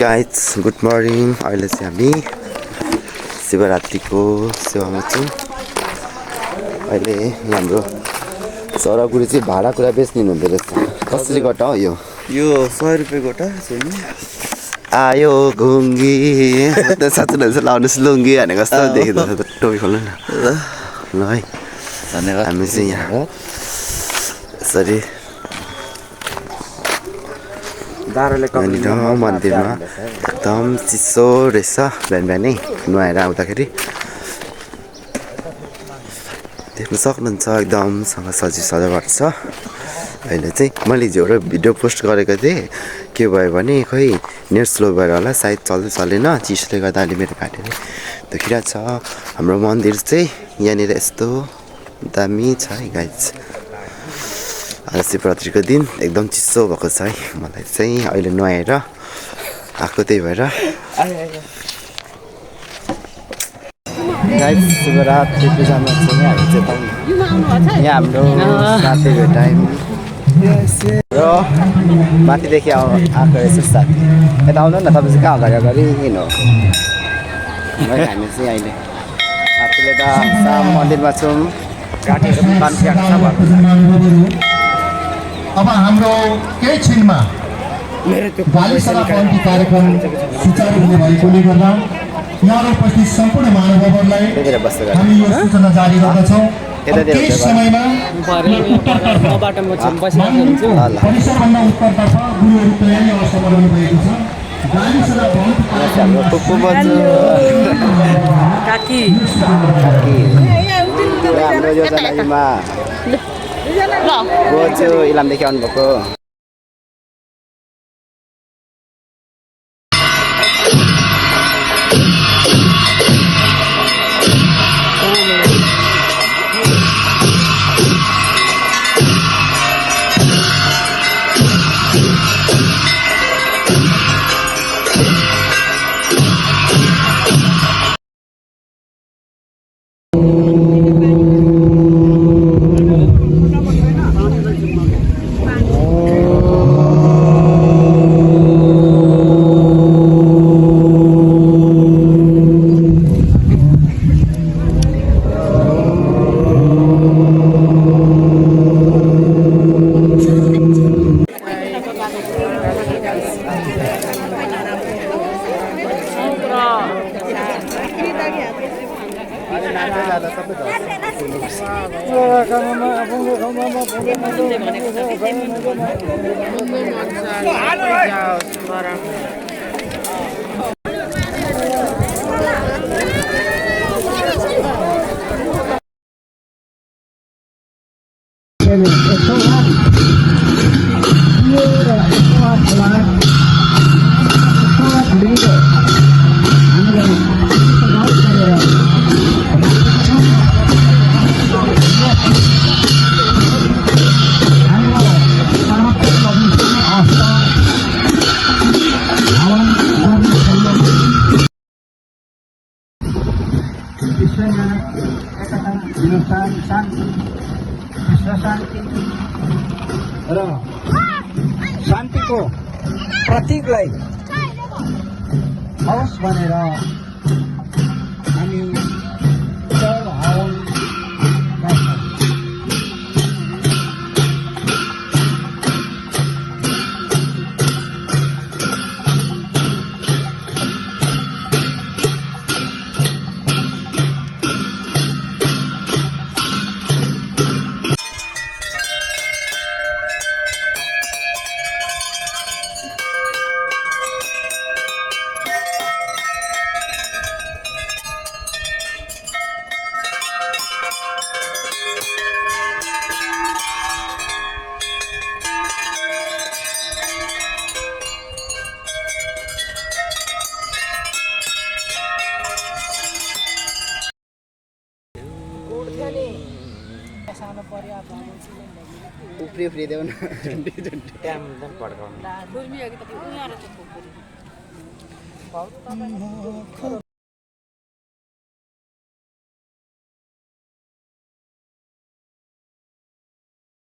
Guys good morning. अहिले चाहिँ हामी शिवरात्रिको सेवामा छौँ। अहिले हाम्रो चरागुडी चाहिँ भाडा कुरा बेच्ने हुँदो रहेछ। कसरी गोटा हो यो? 100 रुपियाँ गोटा छैन। आयो घुङ्गी साँच्चै लाउनुहोस् लुङ्गी भनेको जस्तो देखिँदो रहेछ। टोपी खोल्नु न ल है। धन्यवाद। हामी चाहिँ यहाँ यसरी मन्दिरमा एकदम चिसो रहेछ। बिहान बिहानै नुहाएर आउँदाखेरि देख्न सक्नुहुन्छ एकदमसँग सजावट छ। अहिले चाहिँ मैले हिजो एउटा भिडियो पोस्ट गरेको थिएँ। के भयो भने खोइ नेट स्लो भएर होला सायद चलेन। चिसोले गर्दा अलि मेरो काटेर देखिरहेको छ। हाम्रो मन्दिर चाहिँ यहाँनिर यस्तो दामी छ है गाइज। आज शिवरात्रिको दिन एकदम चिसो भएको छ है। मलाई चाहिँ अहिले नुहाएर आएको त्यही भएर गाइज शिवरात्रि पूजामा चाहिँ हामी चाहिँ यहाँ हाम्रो साथीको टाइम र माथिदेखि आएको रहेछ साथी। यता आउनु न तपाईँ चाहिँ कहाँ हुँदा अगाडि हिँड्नु हो। हामी चाहिँ अहिले साथीले त मन्दिरमा छौँ। गाडीहरू अब हाम्रो केही छिनमा बालिसभा पन्थी कार्यक्रम सुचारू हुने भएकोले गर्दा यहाँ उपस्थित सम्पूर्ण महानुभावहरूलाई हामी यो सूचना जारी गर्दछौँ। केही समयमा परिसरभन्दा उत्तरतर्फ गुरुहरू तयारी अवस्थामा रहनु भएको छ। हाम्रो योजनामा बोजू इलामदेखि आउनुभएको। र शान्तिको प्रतीकलाई होस् भनेर हामी हवन गर्छौँ। उफ्री देऊ न पड्काउनु